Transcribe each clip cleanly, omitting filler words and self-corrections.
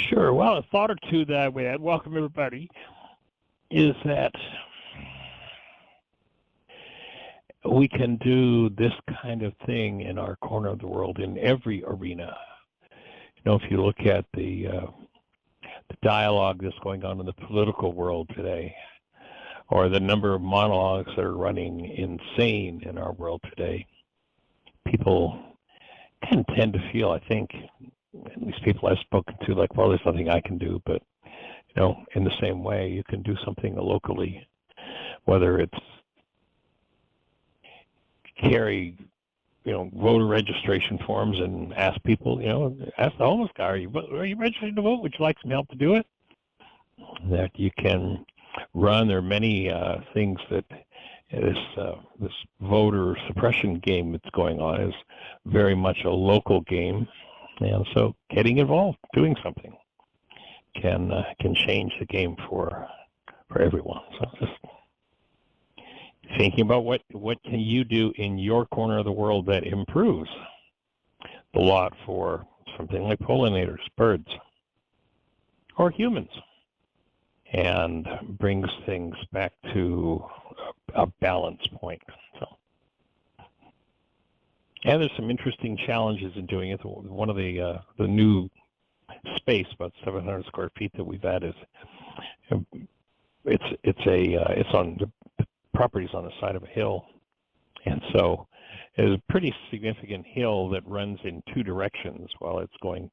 Sure. Well, a thought or two that we had, welcome everybody, is that we can do this kind of thing in our corner of the world in every arena. If you look at the dialogue that's going on in the political world today, or the number of monologues that are running insane in our world today, people kind of tend to feel, I think, at least people I've spoken to, like, well, there's nothing I can do. But, in the same way, you can do something locally, whether it's carry, voter registration forms and ask people, ask the homeless guy, are you registered to vote? Would you like some help to do it? That you can run. There are many things that this voter suppression game that's going on is very much a local game. And so getting involved, doing something, can change the game for everyone. So just thinking about what can you do in your corner of the world that improves the lot for something like pollinators, birds, or humans, and brings things back to a balance point. So. And there's some interesting challenges in doing it. One of the new space, about 700 square feet that we've added, it's on the property's on the side of a hill, and so it's a pretty significant hill that runs in two directions. While it's going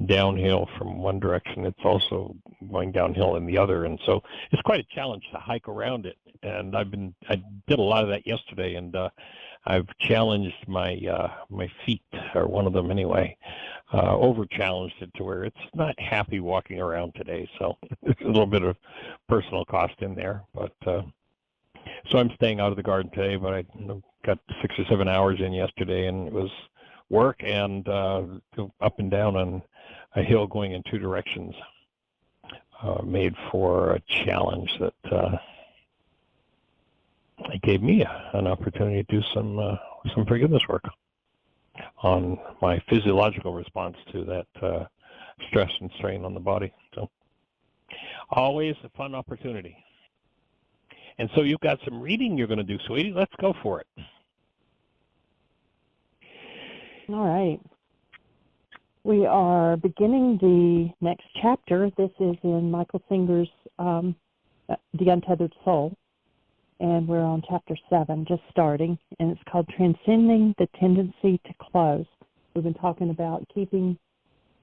downhill from one direction, it's also going downhill in the other, and so it's quite a challenge to hike around it. And I did a lot of that yesterday, and I've challenged my feet, or one of them anyway, over challenged it to where it's not happy walking around today. So there's a little bit of personal cost in there, but so I'm staying out of the garden today. But I got 6 or 7 hours in yesterday, and it was work and up and down on a hill going in two directions, made for a challenge that it gave me an opportunity to do some forgiveness work on my physiological response to that stress and strain on the body. So always a fun opportunity. And so you've got some reading you're going to do, sweetie. Let's go for it. All right. We are beginning the next chapter. This is in Michael Singer's The Untethered Soul. And we're on chapter 7, just starting, and it's called Transcending the Tendency to Close. We've been talking about keeping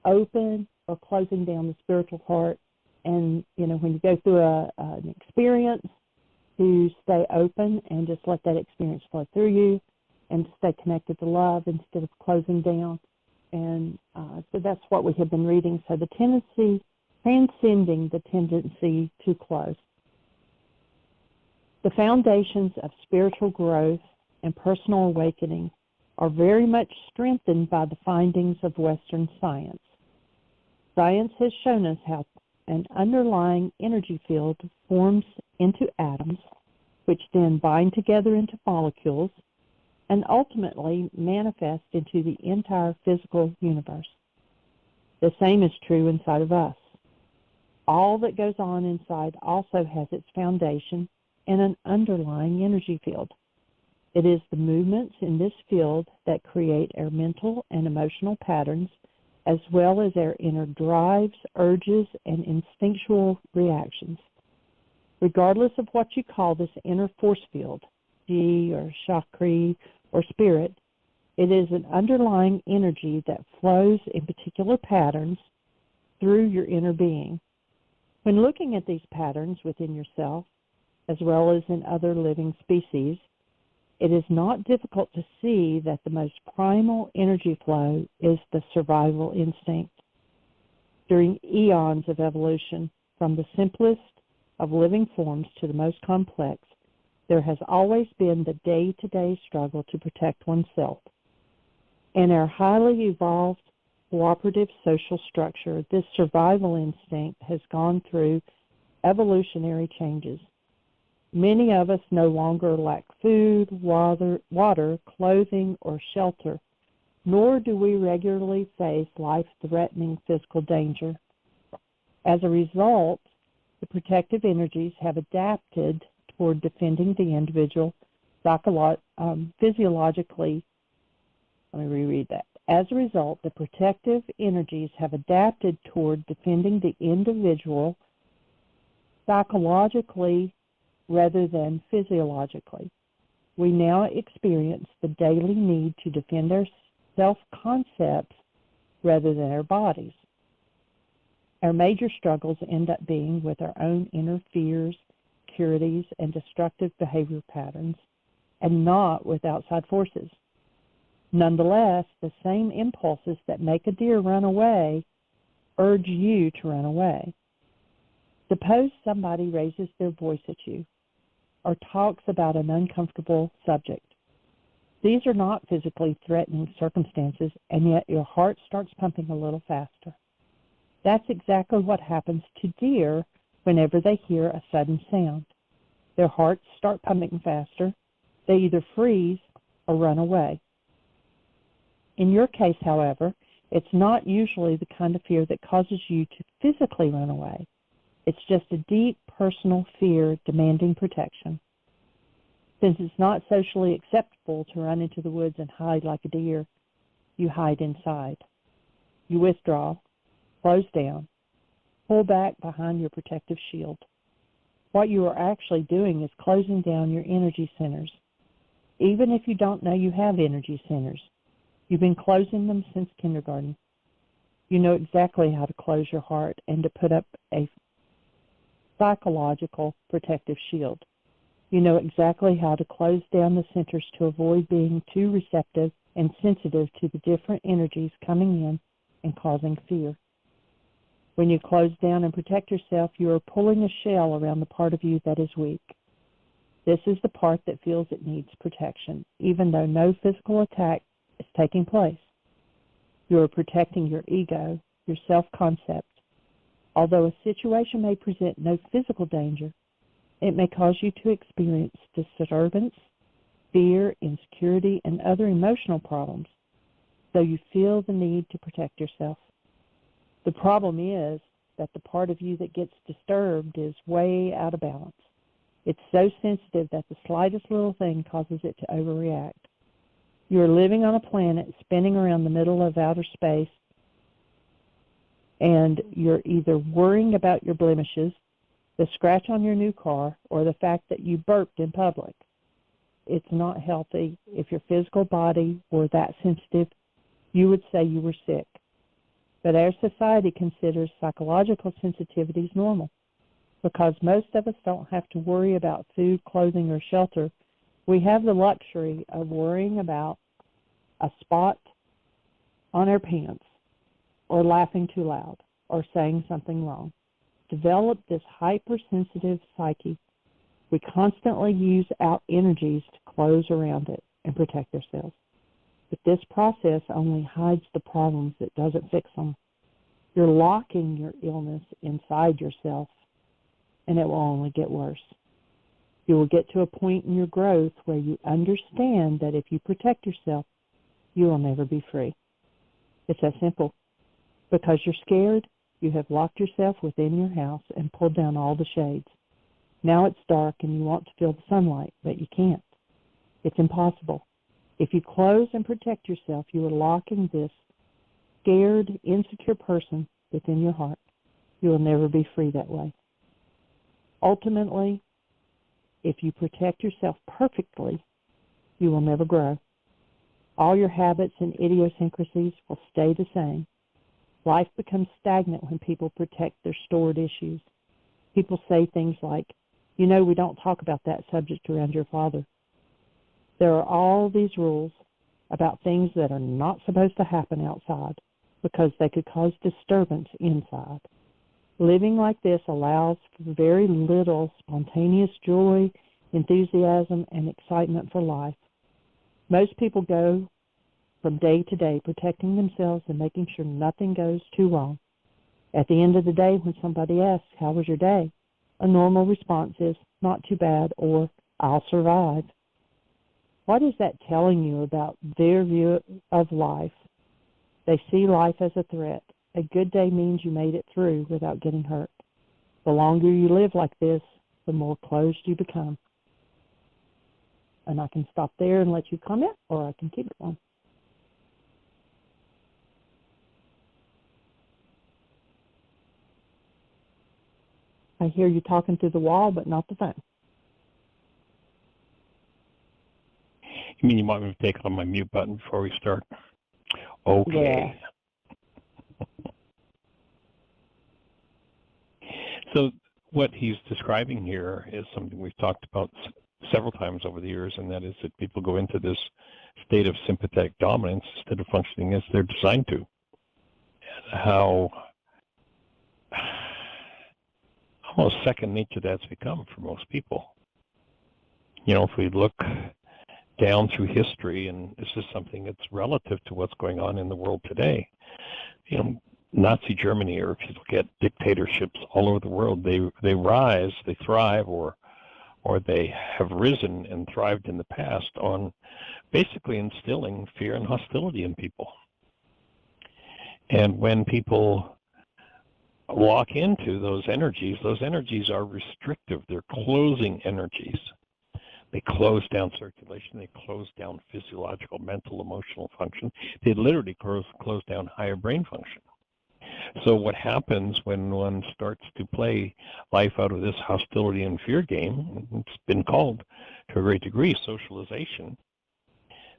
open or closing down the spiritual heart. And, when you go through an experience, to stay open and just let that experience flow through you, and to stay connected to love instead of closing down. And so that's what we have been reading. So the tendency, transcending the tendency to close. The foundations of spiritual growth and personal awakening are very much strengthened by the findings of Western science. Science has shown us how an underlying energy field forms into atoms, which then bind together into molecules and ultimately manifest into the entire physical universe. The same is true inside of us. All that goes on inside also has its foundation in an underlying energy field. It is the movements in this field that create our mental and emotional patterns, as well as our inner drives, urges, and instinctual reactions. Regardless of what you call this inner force field, Ji or Chakri or spirit, it is an underlying energy that flows in particular patterns through your inner being. When looking at these patterns within yourself, as well as in other living species, it is not difficult to see that the most primal energy flow is the survival instinct. During eons of evolution, from the simplest of living forms to the most complex, there has always been the day-to-day struggle to protect oneself. In our highly evolved cooperative social structure, this survival instinct has gone through evolutionary changes. Many of us no longer lack food, water, clothing, or shelter, nor do we regularly face life-threatening physical danger. As a result, the protective energies have adapted toward defending the individual physiologically. Let me reread that. As a result, the protective energies have adapted toward defending the individual psychologically rather than physiologically. We now experience the daily need to defend our self-concepts rather than our bodies. Our major struggles end up being with our own inner fears, insecurities, and destructive behavior patterns, and not with outside forces. Nonetheless, the same impulses that make a deer run away urge you to run away. Suppose somebody raises their voice at you or talks about an uncomfortable subject. These are not physically threatening circumstances, and yet your heart starts pumping a little faster. That's exactly what happens to deer whenever they hear a sudden sound. Their hearts start pumping faster. They either freeze or run away. In your case, however, it's not usually the kind of fear that causes you to physically run away. It's just a deep personal fear demanding protection. Since it's not socially acceptable to run into the woods and hide like a deer, you hide inside. You withdraw, close down, pull back behind your protective shield. What you are actually doing is closing down your energy centers. Even if you don't know you have energy centers, you've been closing them since kindergarten. You know exactly how to close your heart and to put up a psychological protective shield. You know exactly how to close down the centers to avoid being too receptive and sensitive to the different energies coming in and causing fear. When you close down and protect yourself, you are pulling a shell around the part of you that is weak. This is the part that feels it needs protection, even though no physical attack is taking place. You are protecting your ego, your self-concept. Although a situation may present no physical danger, it may cause you to experience disturbance, fear, insecurity, and other emotional problems, so you feel the need to protect yourself. The problem is that the part of you that gets disturbed is way out of balance. It's so sensitive that the slightest little thing causes it to overreact. You're living on a planet spinning around the middle of outer space, and you're either worrying about your blemishes, the scratch on your new car, or the fact that you burped in public. It's not healthy. If your physical body were that sensitive, you would say you were sick. But our society considers psychological sensitivities normal. Because most of us don't have to worry about food, clothing, or shelter, we have the luxury of worrying about a spot on our pants, or laughing too loud, or saying something wrong. Develop this hypersensitive psyche. We constantly use out energies to close around it and protect ourselves. But this process only hides the problems, it doesn't fix them. You're locking your illness inside yourself, and it will only get worse. You will get to a point in your growth where you understand that if you protect yourself, you will never be free. It's that simple. Because you're scared, you have locked yourself within your house and pulled down all the shades. Now it's dark and you want to feel the sunlight, but you can't. It's impossible. If you close and protect yourself, you are locking this scared, insecure person within your heart. You will never be free that way. Ultimately, if you protect yourself perfectly, you will never grow. All your habits and idiosyncrasies will stay the same. Life becomes stagnant when people protect their stored issues. People say things like, "You know, we don't talk about that subject around your father." There are all these rules about things that are not supposed to happen outside because they could cause disturbance inside. Living like this allows for very little spontaneous joy, enthusiasm, and excitement for life. Most people go from day to day protecting themselves and making sure nothing goes too wrong. At the end of the day, when somebody asks, "How was your day?" a normal response is, "Not too bad," or "I'll survive." What is that telling you about their view of life? They see life as a threat. A good day means you made it through without getting hurt. The longer you live like this, the more closed you become. And I can stop there and let you comment, or I can keep going. I hear you talking through the wall, but not the phone. You mean you want me to take on my mute button before we start? Okay. Yeah. So what he's describing here is something we've talked about several times over the years, and that is that people go into this state of sympathetic dominance instead of functioning as they're designed to. And how almost second nature that's become for most people. You know, if we look down through history, and this is something that's relative to what's going on in the world today, you know, Nazi Germany, or if you look at dictatorships all over the world, they rise, they thrive, or they have risen and thrived in the past on basically instilling fear and hostility in people. And when people walk into those energies are restrictive. They're closing energies. They close down circulation. They close down physiological, mental, emotional function. They literally close down higher brain function. So what happens when one starts to play life out of this hostility and fear game, it's been called to a great degree socialization,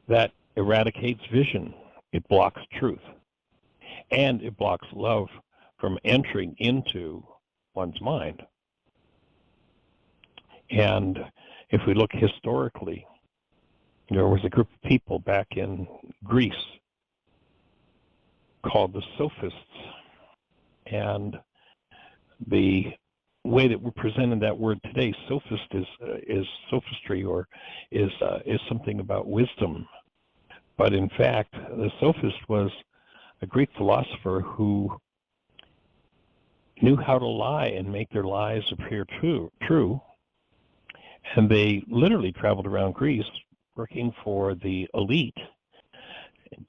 that eradicates vision. It blocks truth. And it blocks love from entering into one's mind. And if we look historically, there was a group of people back in Greece called the sophists. And the way that we're presenting that word today, sophist, is sophistry, or is something about wisdom. But in fact, the sophist was a Greek philosopher who knew how to lie and make their lies appear true. And they literally traveled around Greece working for the elite,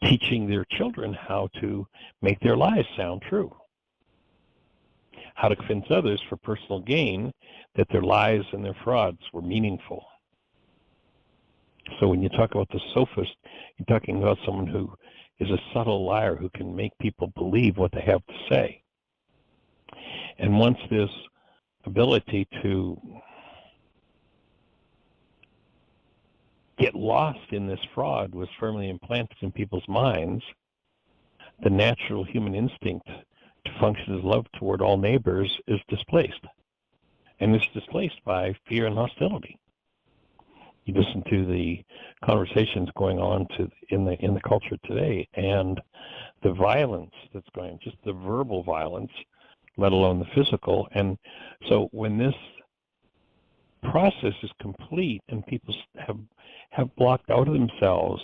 teaching their children how to make their lies sound true, how to convince others for personal gain that their lies and their frauds were meaningful. So when you talk about the sophist, you're talking about someone who is a subtle liar who can make people believe what they have to say. And once this ability to get lost in this fraud was firmly implanted in people's minds, the natural human instinct to function as love toward all neighbors is displaced. And it's displaced by fear and hostility. You listen to the conversations going on in the culture today, and the violence that's going on, just the verbal violence, let alone the physical. And so when this process is complete and people have blocked out of themselves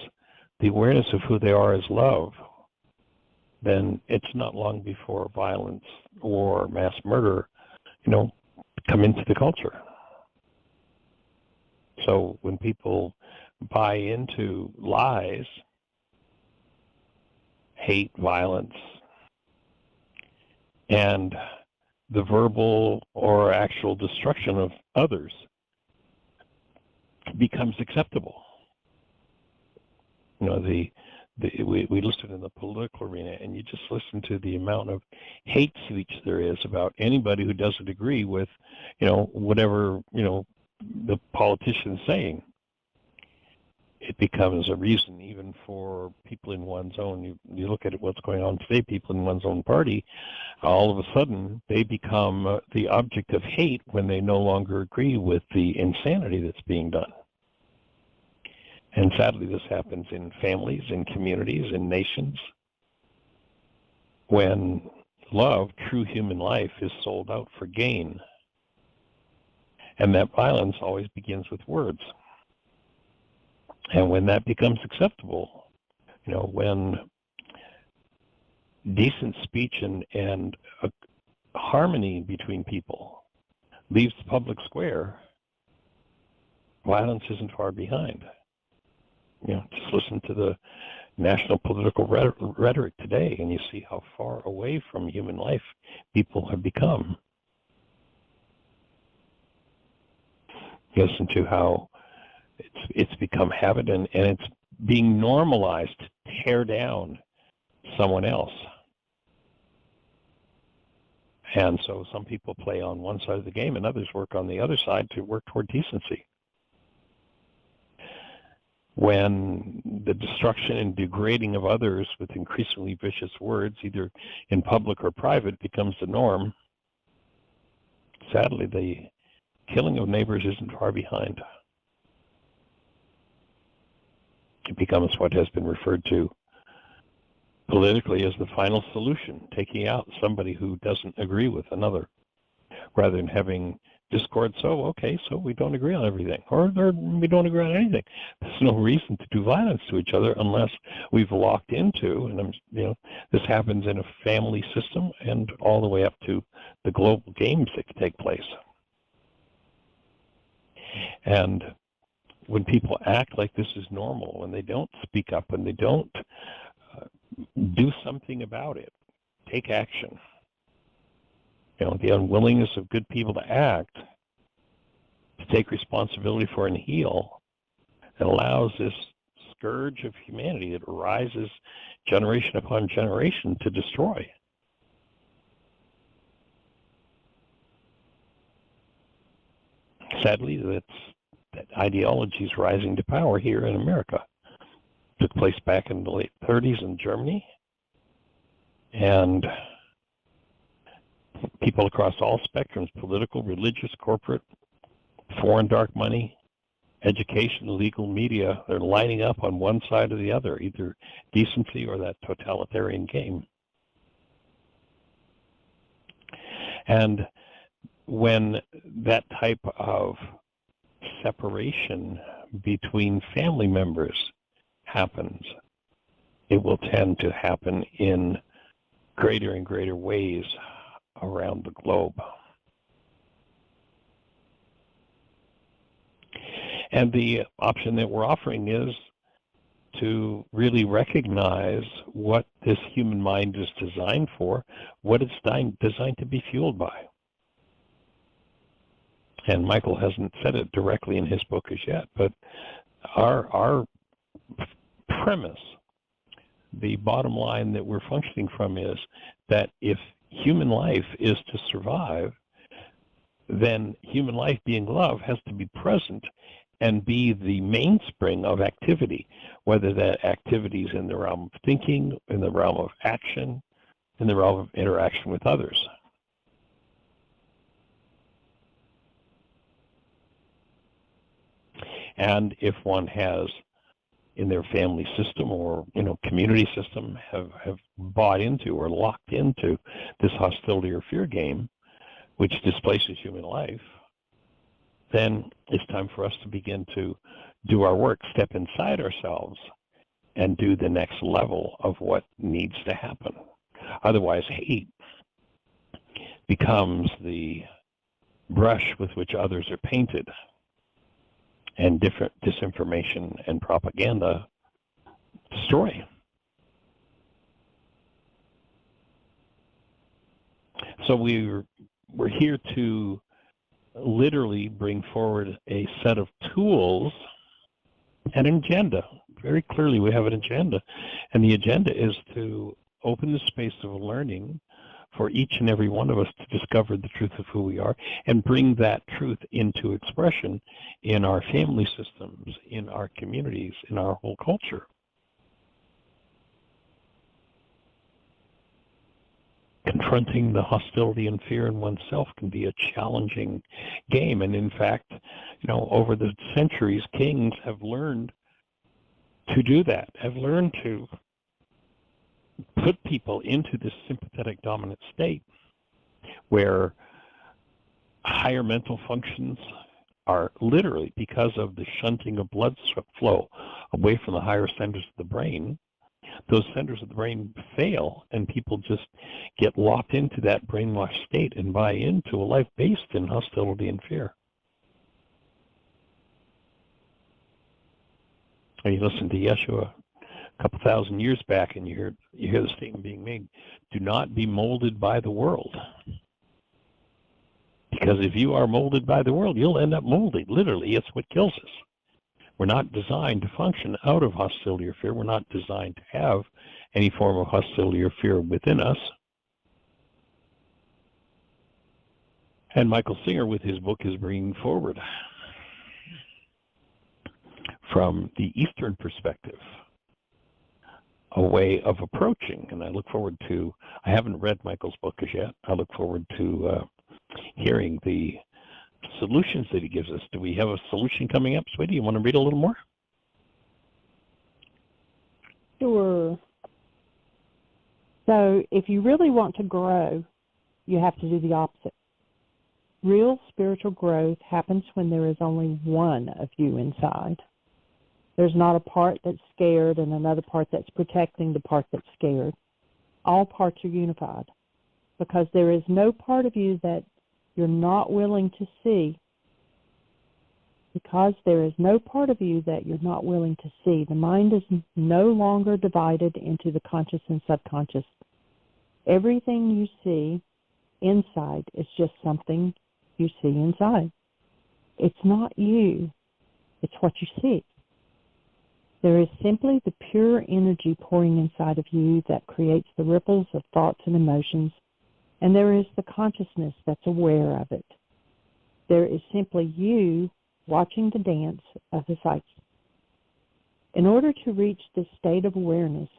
the awareness of who they are as love, then it's not long before violence or mass murder, come into the culture. So when people buy into lies, hate, violence, and the verbal or actual destruction of others becomes acceptable. We listen in the political arena, and you just listen to the amount of hate speech there is about anybody who doesn't agree with, whatever, the politician's saying. It becomes a reason even for people in one's own, you look at what's going on today, people in one's own party, all of a sudden they become the object of hate when they no longer agree with the insanity that's being done. And sadly, this happens in families, in communities, in nations, when love, true human life, is sold out for gain. And that violence always begins with words. And when that becomes acceptable, when decent speech and a harmony between people leaves the public square, violence isn't far behind. Just listen to the national political rhetoric today, and you see how far away from human life people have become. Listen to how it's become habit, and it's being normalized to tear down someone else. And so some people play on one side of the game and others work on the other side to work toward decency. When the destruction and degrading of others with increasingly vicious words, either in public or private, becomes the norm, sadly, the killing of neighbors isn't far behind. It becomes what has been referred to politically as the final solution, taking out somebody who doesn't agree with another, rather than having discord. So we don't agree on everything, or we don't agree on anything. There's no reason to do violence to each other unless we've locked into, and this happens in a family system and all the way up to the global games that can take place. And when people act like this is normal, when they don't speak up, when they don't do something about it, take action. The unwillingness of good people to act, to take responsibility for and heal, that allows this scourge of humanity that arises generation upon generation to destroy. Sadly, that ideology is rising to power here in America. It took place back in the late 30s in Germany, and people across all spectrums, political, religious, corporate, foreign dark money, education, legal, media, they're lining up on one side or the other, either decency or that totalitarian game. And when that type of separation between family members happens, it will tend to happen in greater and greater ways around the globe. And the option that we're offering is to really recognize what this human mind is designed for, what it's designed to be fueled by. And Michael hasn't said it directly in his book as yet, but our premise, the bottom line that we're functioning from, is that if human life is to survive, then human life, being love, has to be present and be the mainspring of activity, whether that activity is in the realm of thinking, in the realm of action, in the realm of interaction with others. And if one has, in their family system or community system, have bought into or locked into this hostility or fear game, which displaces human life, then it's time for us to begin to do our work, step inside ourselves, and do the next level of what needs to happen. Otherwise, hate becomes the brush with which others are painted, and different disinformation and propaganda destroy. So we're here to literally bring forward a set of tools and an agenda. Very clearly we have an agenda, and the agenda is to open the space of learning for each and every one of us to discover the truth of who we are and bring that truth into expression in our family systems, in our communities, in our whole culture. Confronting the hostility and fear in oneself can be a challenging game. And in fact, over the centuries, kings have learned to do that, have learned to put people into this sympathetic dominant state where higher mental functions are literally, because of the shunting of blood flow away from the higher centers of the brain, those centers of the brain fail, and people just get locked into that brainwashed state and buy into a life based in hostility and fear. And you listen to Yeshua a couple thousand years back, and you hear the statement being made, do not be molded by the world. Because if you are molded by the world, you'll end up molded. Literally, it's what kills us. We're not designed to function out of hostility or fear. We're not designed to have any form of hostility or fear within us. And Michael Singer, with his book, is bringing forward from the Eastern perspective a way of approaching. And I look forward to, I haven't read Michael's book as yet. I look forward to hearing the solutions that he gives us. Do we have a solution coming up, sweetie? You want to read a little more? Sure. So if you really want to grow, you have to do the opposite. Real spiritual growth happens when there is only one of you inside. There's not a part that's scared and another part that's protecting the part that's scared. All parts are unified because there is no part of you that you're not willing to see. Because there is no part of you that you're not willing to see. The mind is no longer divided into the conscious and subconscious. Everything you see inside is just something you see inside. It's not you. It's what you see. There is simply the pure energy pouring inside of you that creates the ripples of thoughts and emotions, and there is the consciousness that's aware of it. There is simply you watching the dance of the psyche. In order to reach this state of awareness,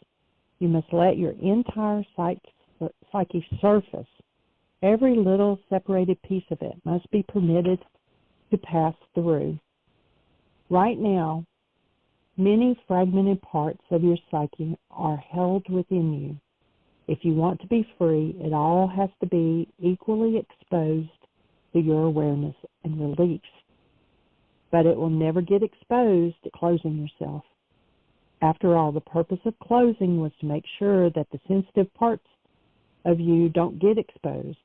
you must let your entire psyche surface. Every little separated piece of it must be permitted to pass through. Right now, many fragmented parts of your psyche are held within you. If you want to be free, it all has to be equally exposed to your awareness and release. But it will never get exposed to closing yourself. After all, the purpose of closing was to make sure that the sensitive parts of you don't get exposed.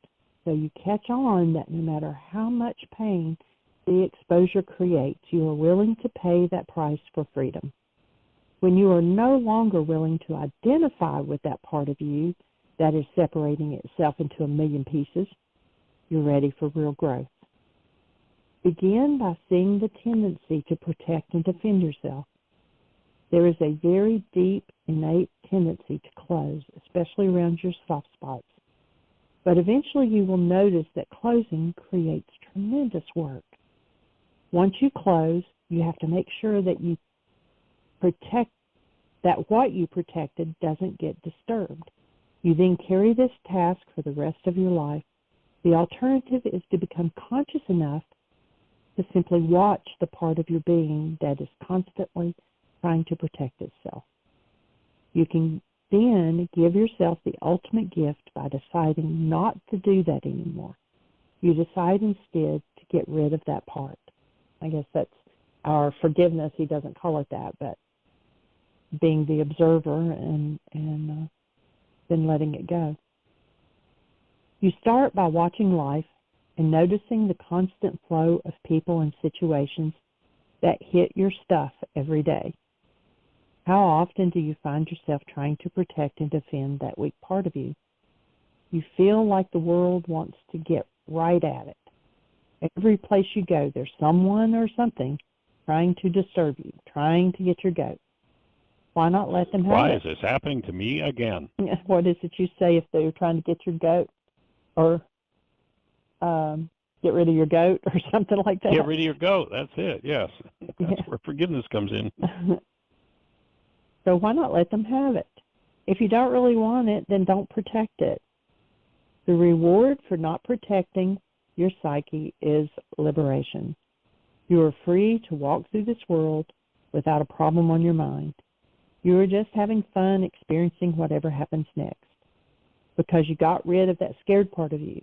So you catch on that no matter how much pain the exposure creates, you are willing to pay that price for freedom. When you are no longer willing to identify with that part of you that is separating itself into a million pieces, you're ready for real growth. Begin by seeing the tendency to protect and defend yourself. There is a very deep, innate tendency to close, especially around your soft spots. But eventually you will notice that closing creates tremendous work. Once you close, you have to make sure that you protect, that what you protected doesn't get disturbed. You then carry this task for the rest of your life. The alternative is to become conscious enough to simply watch the part of your being that is constantly trying to protect itself. You can then give yourself the ultimate gift by deciding not to do that anymore. You decide instead to get rid of that part. I guess that's our forgiveness. He doesn't call it that, but being the observer and then letting it go. You start by watching life and noticing the constant flow of people and situations that hit your stuff every day. How often do you find yourself trying to protect and defend that weak part of you? You feel like the world wants to get right at it. Every place you go, there's someone or something trying to disturb you, trying to get your goat. Why not let them have it? Why is this happening to me again? What is it you say if they're trying to get your goat? Or get rid of your goat or something like that? Get rid of your goat. That's it, yes. That's where forgiveness comes in. So why not let them have it? If you don't really want it, then don't protect it. The reward for not protecting your psyche is liberation. You are free to walk through this world without a problem on your mind. You are just having fun experiencing whatever happens next because you got rid of that scared part of you.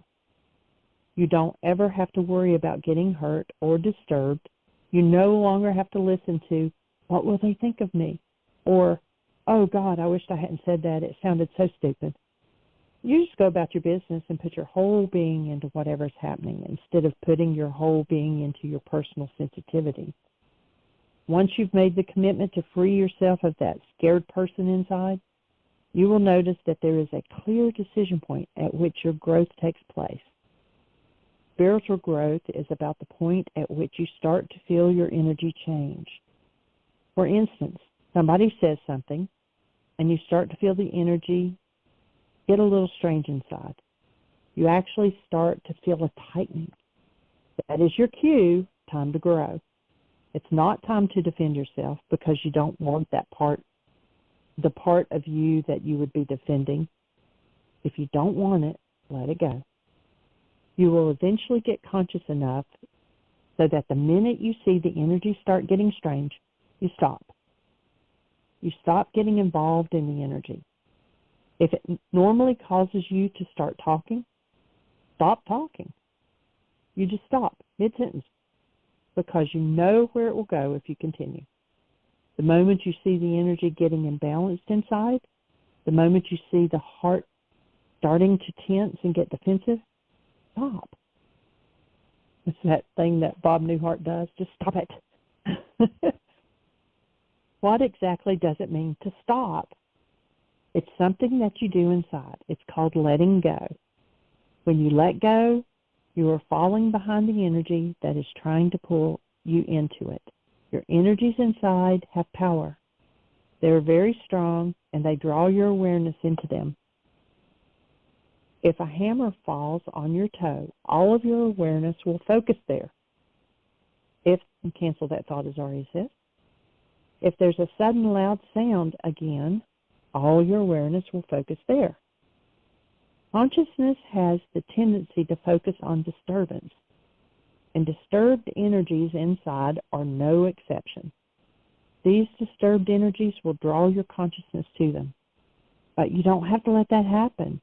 You don't ever have to worry about getting hurt or disturbed. You no longer have to listen to, what will they think of me? Or, oh God, I wished I hadn't said that. It sounded so stupid. You just go about your business and put your whole being into whatever's happening instead of putting your whole being into your personal sensitivity. Once you've made the commitment to free yourself of that scared person inside, you will notice that there is a clear decision point at which your growth takes place. Spiritual growth is about the point at which you start to feel your energy change. For instance, somebody says something, and you start to feel the energy get a little strange inside. You actually start to feel a tightening. That is your cue, time to grow. It's not time to defend yourself because you don't want that part, the part of you that you would be defending. If you don't want it, let it go. You will eventually get conscious enough so that the minute you see the energy start getting strange, you stop. You stop getting involved in the energy. If it normally causes you to start talking, stop talking. You just stop mid-sentence because you know where it will go if you continue. The moment you see the energy getting imbalanced inside, the moment you see the heart starting to tense and get defensive, stop. It's that thing that Bob Newhart does. Just stop it. What exactly does it mean to stop? It's something that you do inside. It's called letting go. When you let go, you are falling behind the energy that is trying to pull you into it. Your energies inside have power. They are very strong, and they draw your awareness into them. If a hammer falls on your toe, all of your awareness will focus there. Cancel that thought as already said. If there's a sudden loud sound again, all your awareness will focus there. Consciousness has the tendency to focus on disturbance, and disturbed energies inside are no exception. These disturbed energies will draw your consciousness to them, but you don't have to let that happen.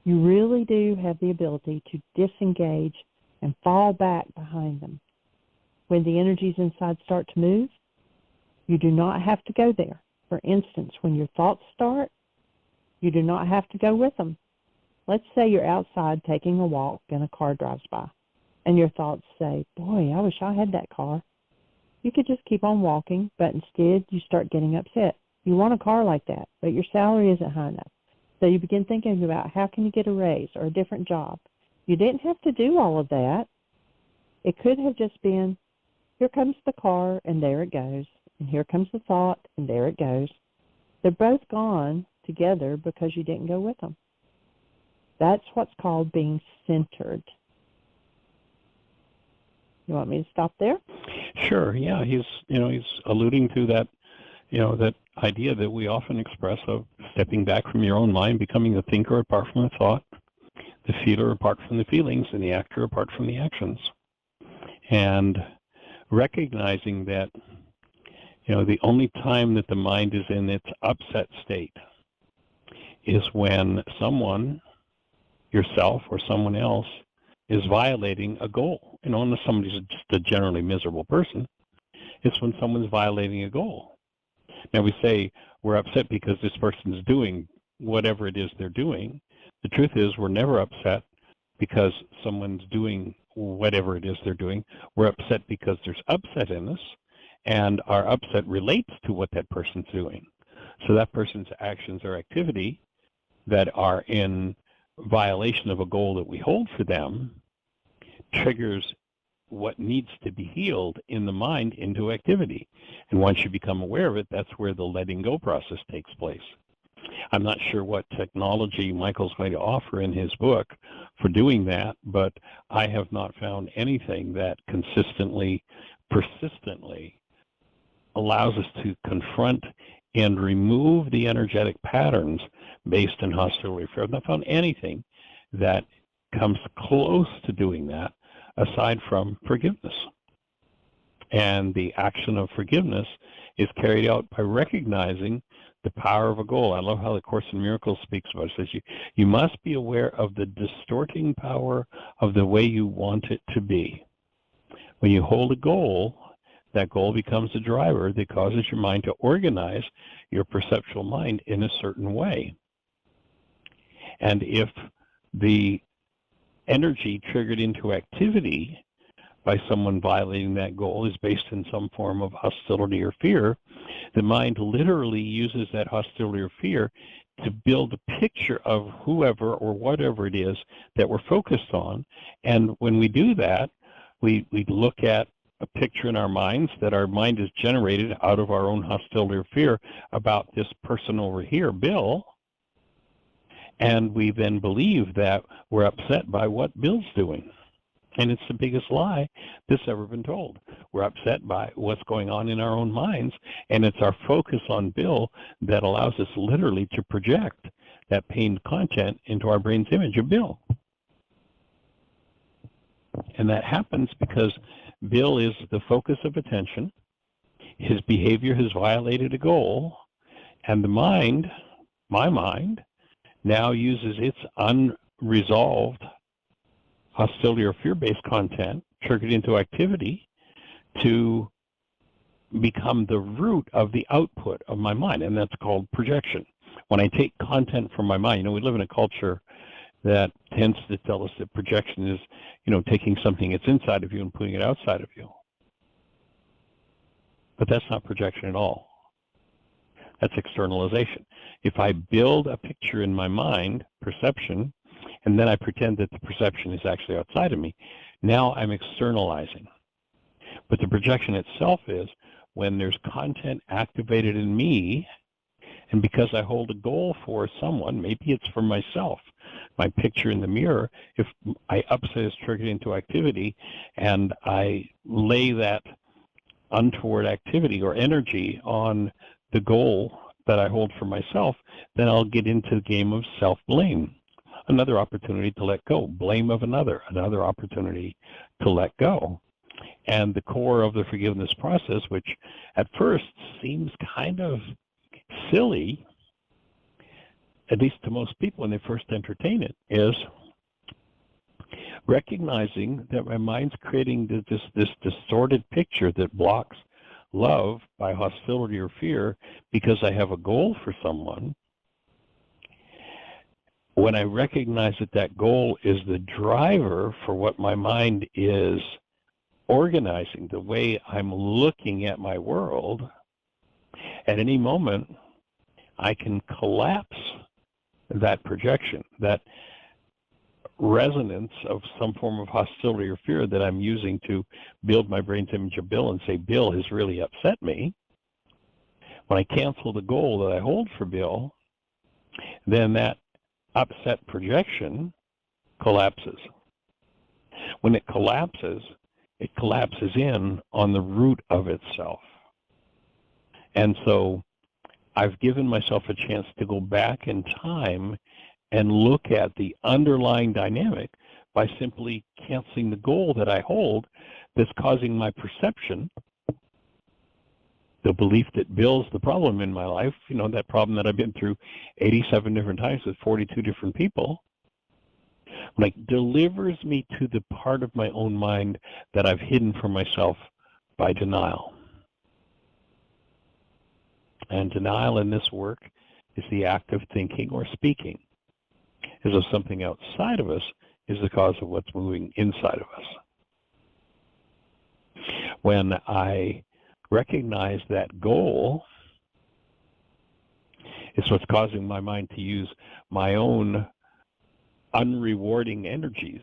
You really do have the ability to disengage and fall back behind them. When the energies inside start to move, you do not have to go there. For instance, when your thoughts start, you do not have to go with them. Let's say you're outside taking a walk and a car drives by, and your thoughts say, boy, I wish I had that car. You could just keep on walking, but instead you start getting upset. You want a car like that, but your salary isn't high enough. So you begin thinking about how can you get a raise or a different job. You didn't have to do all of that. It could have just been, here comes the car, and there it goes. And here comes the thought, and there it goes. They're both gone together because you didn't go with them. That's what's called being centered. You want me to stop there? Sure. Yeah, he's alluding to that, that idea that we often express of stepping back from your own mind, becoming the thinker apart from the thought, the feeler apart from the feelings, and the actor apart from the actions. And recognizing that, the only time that the mind is in its upset state is when someone, yourself or someone else, is violating a goal. Unless somebody's just a generally miserable person, it's when someone's violating a goal. Now we say we're upset because this person's doing whatever it is they're doing. The truth is we're never upset because someone's doing whatever it is they're doing. We're upset because there's upset in us, and our upset relates to what that person's doing. So that person's actions or activity that are in violation of a goal that we hold for them triggers what needs to be healed in the mind into activity. And once you become aware of it, that's where the letting go process takes place. I'm not sure what technology Michael's going to offer in his book for doing that, but I have not found anything that consistently, persistently allows us to confront and remove the energetic patterns based in hostility. I've not found anything that comes close to doing that aside from forgiveness. And the action of forgiveness is carried out by recognizing the power of a goal. I love how the Course in Miracles speaks about it. It says you must be aware of the distorting power of the way you want it to be. When you hold a goal, that goal becomes a driver that causes your mind to organize your perceptual mind in a certain way. And if the energy triggered into activity by someone violating that goal is based in some form of hostility or fear, the mind literally uses that hostility or fear to build a picture of whoever or whatever it is that we're focused on. And when we do that, we look at a picture in our minds that our mind has generated out of our own hostility or fear about this person over here, Bill, and we then believe that we're upset by what Bill's doing. And it's the biggest lie that's ever been told. We're upset by what's going on in our own minds, and it's our focus on Bill that allows us literally to project that pained content into our brain's image of Bill. And that happens because Bill is the focus of attention. His behavior has violated a goal, and the mind, my mind, now uses its unresolved hostility or fear-based content triggered into activity to become the root of the output of my mind, and that's called projection. When I take content from my mind, we live in a culture that tends to tell us that projection is, taking something that's inside of you and putting it outside of you. But that's not projection at all. That's externalization. If I build a picture in my mind, perception, and then I pretend that the perception is actually outside of me, now I'm externalizing. But the projection itself is when there's content activated in me, and because I hold a goal for someone, maybe it's for myself, my picture in the mirror, if I upset is triggered into activity and I lay that untoward activity or energy on the goal that I hold for myself, then I'll get into the game of self-blame. Another opportunity to let go. Blame of another opportunity to let go. And the core of the forgiveness process, which at first seems kind of silly, at least to most people when they first entertain it, is recognizing that my mind's creating this distorted picture that blocks love by hostility or fear because I have a goal for someone. When I recognize that that goal is the driver for what my mind is organizing, the way I'm looking at my world, at any moment I can collapse that projection, that resonance of some form of hostility or fear that I'm using to build my brain's image of Bill and say, Bill has really upset me. When I cancel the goal that I hold for Bill, then that upset projection collapses. When it collapses in on the root of itself. And so I've given myself a chance to go back in time and look at the underlying dynamic by simply canceling the goal that I hold that's causing my perception, the belief that Bill's the problem in my life, that problem that I've been through 87 different times with 42 different people, delivers me to the part of my own mind that I've hidden from myself by denial. And denial in this work is the act of thinking or speaking, as if something outside of us is the cause of what's moving inside of us. When I recognize that goal is what's causing my mind to use my own unrewarding energies.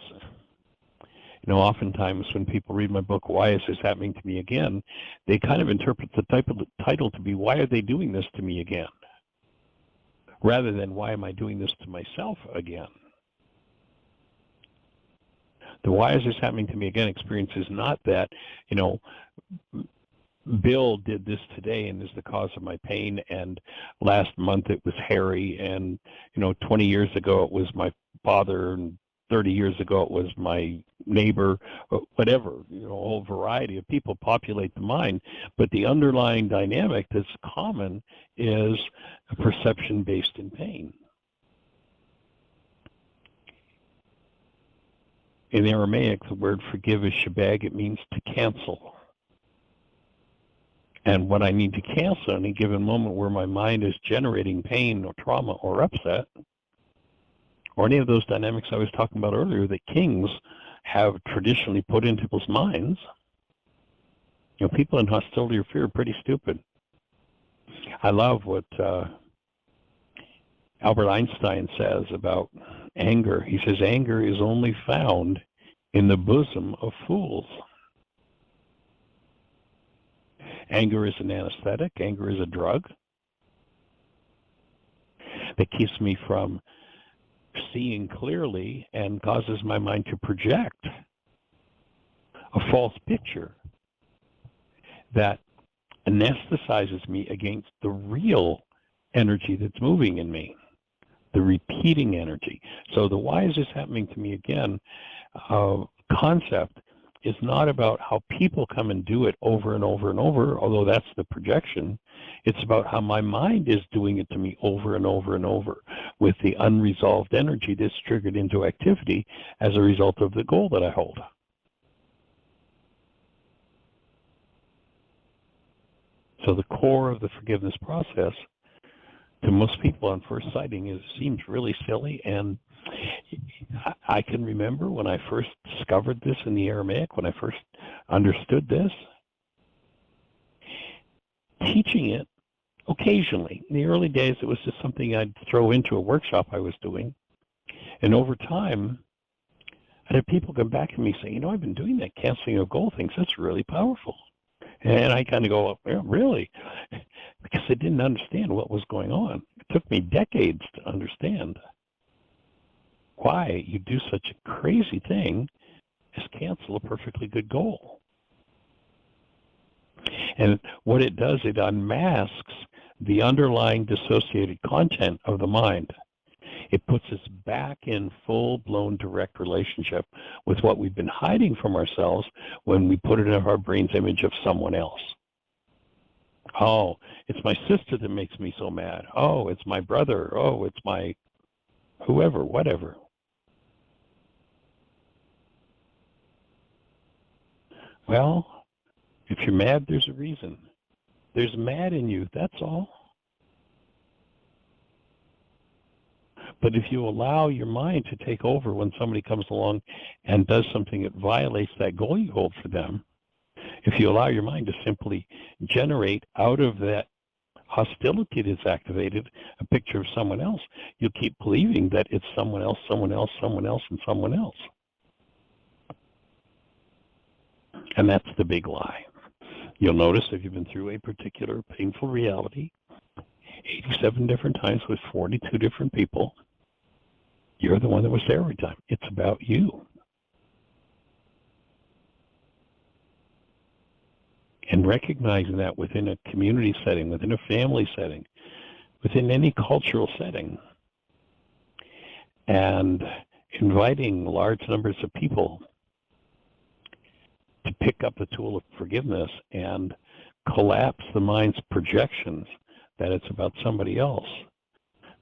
Oftentimes when people read my book, Why Is This Happening to Me Again?, they kind of interpret the title to be, why are they doing this to me again? Rather than, why am I doing this to myself again? The why is this happening to me again experience is not that, Bill did this today and is the cause of my pain, and last month it was Harry, and 20 years ago it was my father, and 30 years ago it was my neighbor, whatever. A whole variety of people populate the mind, but the underlying dynamic that's common is a perception based in pain. In Aramaic, the word forgive is shabag. It means to cancel. And what I need to cancel at any given moment where my mind is generating pain or trauma or upset, or any of those dynamics I was talking about earlier that kings have traditionally put into people's minds. You know, people in hostility or fear are pretty stupid. I love what Albert Einstein says about anger. He says, anger is only found in the bosom of fools. Anger is an anesthetic. Anger is a drug that keeps me from seeing clearly and causes my mind to project a false picture that anesthetizes me against the real energy that's moving in me, the repeating energy. So the why is this happening to me again concept is not about how people come and do it over and over and over, although that's the projection. It's about how my mind is doing it to me over and over and over with the unresolved energy that's triggered into activity as a result of the goal that I hold. So the core of the forgiveness process to most people on first sighting seems really silly, and I can remember when I first discovered this in the Aramaic, when I first understood this, teaching it occasionally. In the early days, it was just something I'd throw into a workshop I was doing, and over time, I had people come back to me saying, you know, I've been doing that canceling of goal things. That's really powerful. And I kind of go, yeah, really? Because I didn't understand what was going on. It took me decades to understand why you do such a crazy thing as cancel a perfectly good goal. And what it does, it unmasks the underlying dissociated content of the mind. It puts us back in full-blown direct relationship with what we've been hiding from ourselves when we put it in our brain's image of someone else. Oh, it's my sister that makes me so mad. Oh, it's my brother. Oh, it's my whoever, whatever. Well, if you're mad, there's a reason. There's mad in you, that's all. But if you allow your mind to take over when somebody comes along and does something that violates that goal you hold for them, if you allow your mind to simply generate out of that hostility that's activated a picture of someone else, you'll keep believing that it's someone else, someone else, someone else, and someone else. And that's the big lie. You'll notice if you've been through a particular painful reality 87 different times with 42 different people, you're the one that was there every time. It's about you. And recognizing that within a community setting, within a family setting, within any cultural setting, and inviting large numbers of people to pick up the tool of forgiveness and collapse the mind's projections that it's about somebody else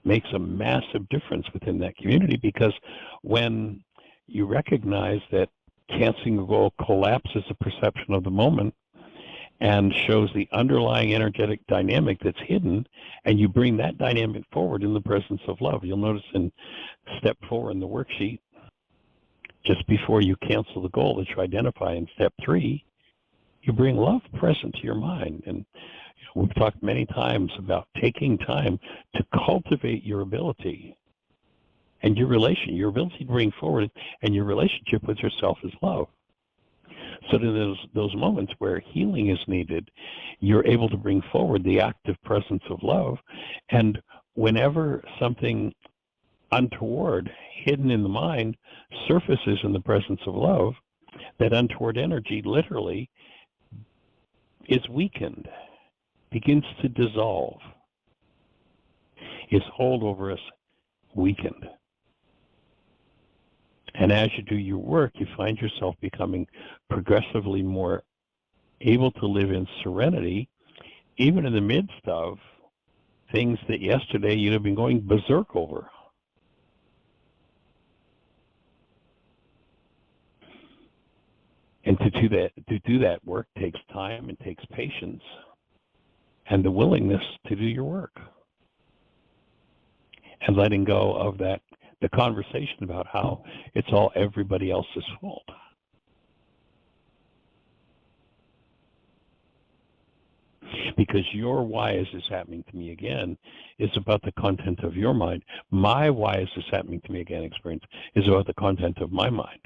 makes a massive difference within that community, because when you recognize that canceling a goal collapses the perception of the moment and shows the underlying energetic dynamic that's hidden, and you bring that dynamic forward in the presence of love. You'll notice in step 4 in the worksheet, just before you cancel the goal that you identify in step 3, you bring love present to your mind. And we've talked many times about taking time to cultivate your ability and your ability to bring forward, and your relationship with yourself is love. So in those moments where healing is needed, you're able to bring forward the active presence of love. And whenever something untoward, hidden in the mind, surfaces in the presence of love, that untoward energy literally is weakened, begins to dissolve, its hold over us weakened. And as you do your work, you find yourself becoming progressively more able to live in serenity, even in the midst of things that yesterday you'd have been going berserk over. And to do that work takes time and takes patience and the willingness to do your work, and letting go of the conversation about how it's all everybody else's fault. Because your why is this happening to me again is about the content of your mind. My why is this happening to me again experience is about the content of my mind.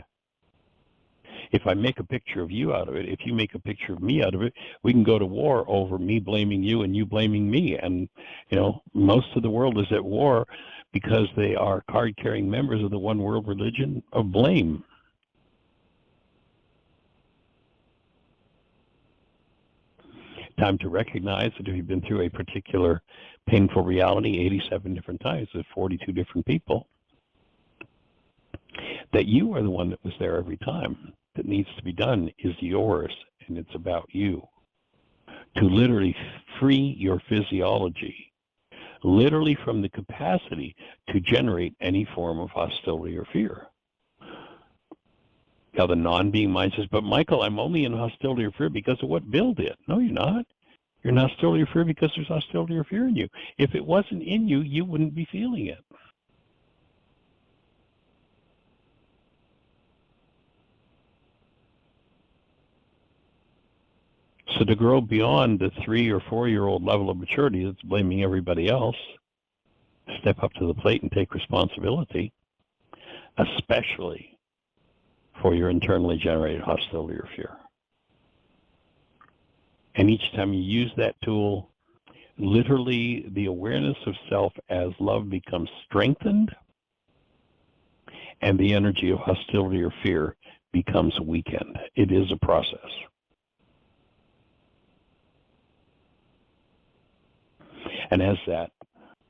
If I make a picture of you out of it, if you make a picture of me out of it, we can go to war over me blaming you and you blaming me. And, most of the world is at war because they are card-carrying members of the one world religion of blame. Time to recognize that if you've been through a particular painful reality 87 different times with 42 different people, that you are the one that was there every time. That needs to be done is yours, and it's about you. To literally free your physiology, literally from the capacity to generate any form of hostility or fear. Now, the non-being mind says, but Michael, I'm only in hostility or fear because of what Bill did. No, you're not. You're in hostility or fear because there's hostility or fear in you. If it wasn't in you, you wouldn't be feeling it. So to grow beyond the 3 or 4-year-old level of maturity that's blaming everybody else, step up to the plate and take responsibility, especially for your internally generated hostility or fear. And each time you use that tool, literally the awareness of self as love becomes strengthened, and the energy of hostility or fear becomes weakened. It is a process. And as that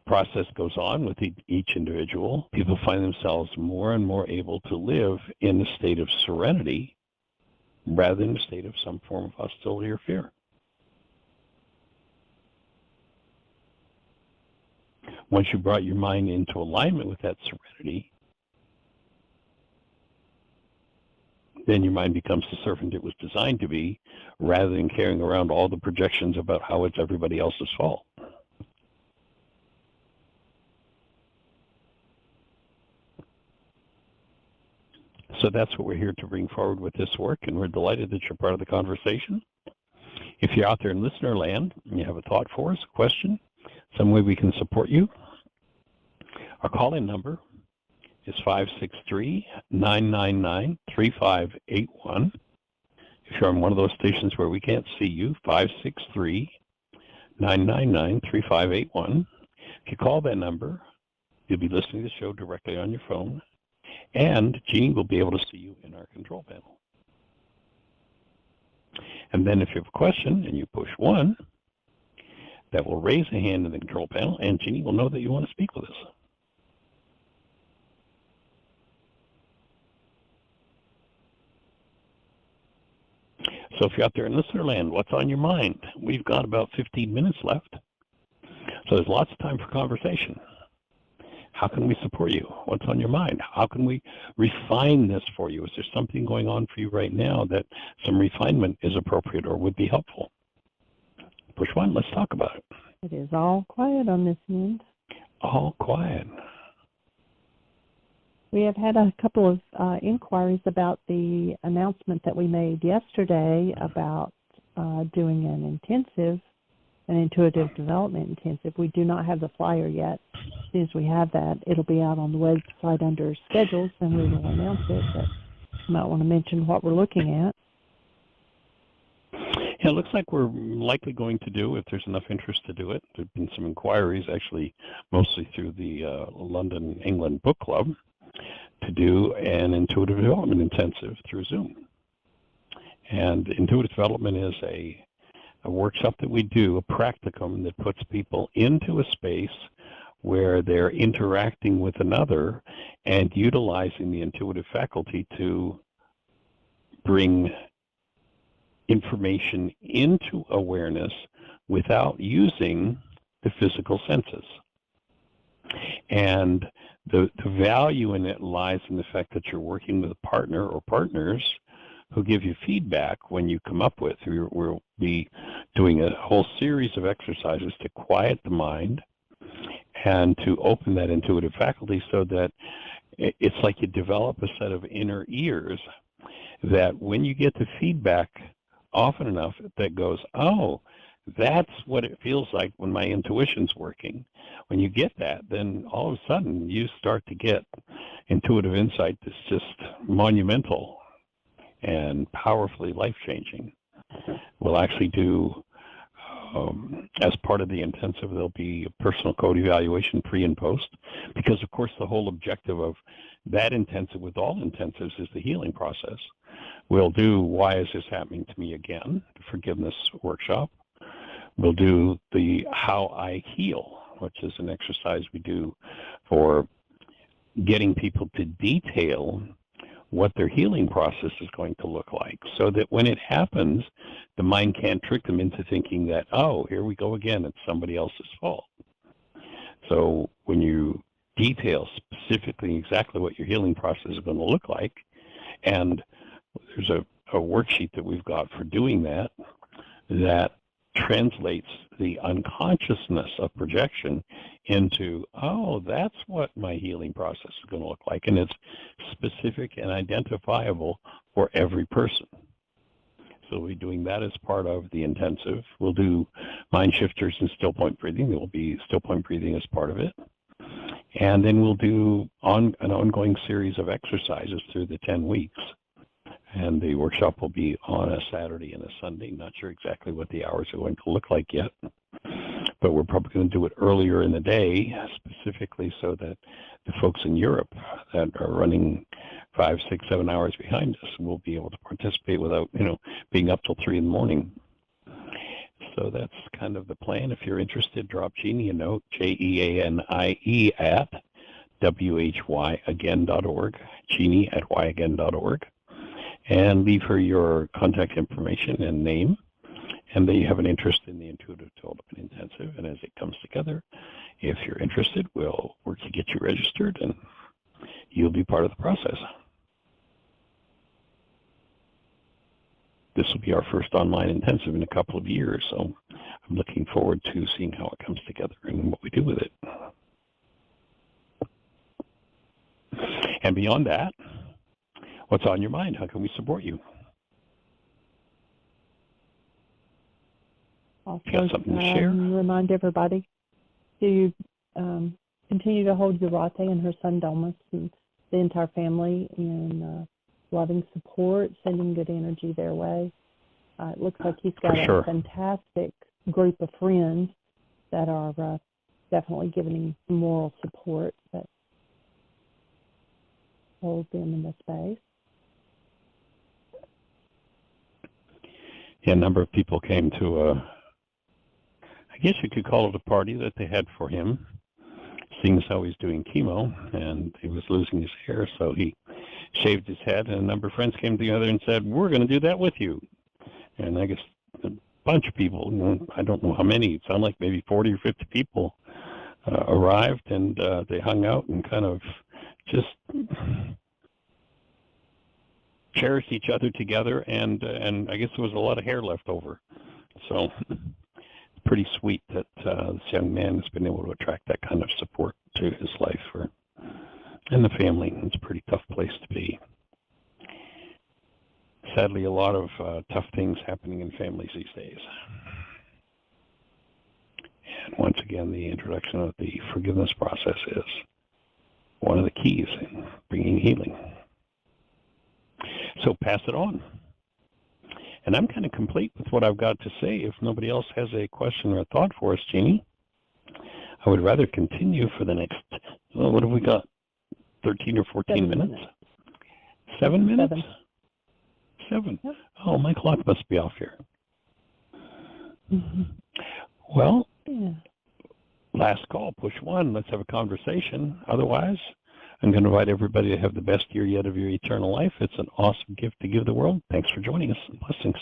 process goes on with each individual, people find themselves more and more able to live in a state of serenity rather than a state of some form of hostility or fear. Once you brought your mind into alignment with that serenity, then your mind becomes the servant it was designed to be, rather than carrying around all the projections about how it's everybody else's fault. So that's what we're here to bring forward with this work, and we're delighted that you're part of the conversation. If you're out there in listener land and you have a thought for us, a question, some way we can support you, our call-in number is 563-999-3581. If you're on one of those stations where we can't see you, 563-999-3581. If you call that number, you'll be listening to the show directly on your phone, and Jeanie will be able to see you in our control panel. And then if you have a question and you push 1, that will raise a hand in the control panel, and Jeanie will know that you want to speak with us. So if you're out there in listener land, what's on your mind? We've got about 15 minutes left. So there's lots of time for conversation. How can we support you? What's on your mind? How can we refine this for you? Is there something going on for you right now that some refinement is appropriate or would be helpful? Push 1, let's talk about it. It is all quiet on this end. All quiet. We have had a couple of inquiries about the announcement that we made yesterday about doing an intuitive development intensive. We do not have the flyer yet. As soon as we have that, it'll be out on the website under schedules, and we will announce it. But you might want to mention what we're looking at. Yeah, it looks like we're likely going to do, if there's enough interest to do it. There have been some inquiries, actually, mostly through the London, England Book Club, to do an intuitive development intensive through Zoom. And intuitive development is a workshop that we do, a practicum that puts people into a space where they're interacting with another and utilizing the intuitive faculty to bring information into awareness without using the physical senses. And the value in it lies in the fact that you're working with a partner or partners who give you feedback when you come up with. We'll be doing a whole series of exercises to quiet the mind and to open that intuitive faculty so that it's like you develop a set of inner ears that when you get the feedback often enough that goes, oh, That's what it feels like when my intuition's working. When you get that, then all of a sudden you start to get intuitive insight that's just monumental and powerfully life-changing. We'll actually do, as part of the intensive, there'll be a personal code evaluation pre and post, because of course the whole objective of that intensive with all intensives is the healing process. We'll do why is this happening to me again, the forgiveness workshop. We'll do the how I heal, which is an exercise we do for getting people to detail what their healing process is going to look like, so that when it happens, the mind can't trick them into thinking that, oh, here we go again, it's somebody else's fault. So when you detail specifically exactly what your healing process is going to look like, and there's a worksheet that we've got for doing that, that translates the unconsciousness of projection into, oh, that's what my healing process is going to look like, and it's specific and identifiable for every person. So we'll be doing that as part of the intensive. We'll do mind shifters and still point breathing. There will be still point breathing as part of it. And then we'll do an ongoing series of exercises through the 10 weeks. And the workshop will be on a Saturday and a Sunday. Not sure exactly what the hours are going to look like yet, but we're probably going to do it earlier in the day, specifically so that the folks in Europe that are running 5, 6, 7 hours behind us will be able to participate without, being up till 3 in the morning. So that's kind of the plan. If you're interested, drop Jeanie a note, JEANIE at WHYagain.org, Jeanie at whyagain.org. And leave her your contact information and name, and that you have an interest in the Intuitive Development Intensive. And as it comes together, if you're interested, we'll work to get you registered, and you'll be part of the process. This will be our first online intensive in a couple of years, so I'm looking forward to seeing how it comes together and what we do with it. And beyond that, what's on your mind? How can we support you? Also, you got something to share? Remind everybody to continue to hold Urate and her son Domus and the entire family in loving support, sending good energy their way. It looks like he's got a fantastic group of friends that are definitely giving him moral support that hold them in the space. Yeah, a number of people came to I guess you could call it a party that they had for him, seeing as how he's doing chemo, and he was losing his hair, so he shaved his head, and a number of friends came together and said, we're going to do that with you. And I guess a bunch of people, I don't know how many, it sounded like maybe 40 or 50 people arrived, and they hung out and kind of just cherished each other together, and I guess there was a lot of hair left over. So it's pretty sweet that this young man has been able to attract that kind of support to his life and the family. It's a pretty tough place to be. Sadly, a lot of tough things happening in families these days. And once again, the introduction of the forgiveness process is one of the keys in bringing healing. So pass it on. And I'm kind of complete with what I've got to say. If nobody else has a question or a thought for us, Jeanie, I would rather continue for the next, what have we got, 13 or 14 minutes? 7 minutes? 7. Yep. Oh, my clock must be off here. Mm-hmm. Well, last call, push 1. Let's have a conversation. Otherwise, I'm going to invite everybody to have the best year yet of your eternal life. It's an awesome gift to give the world. Thanks for joining us. Blessings.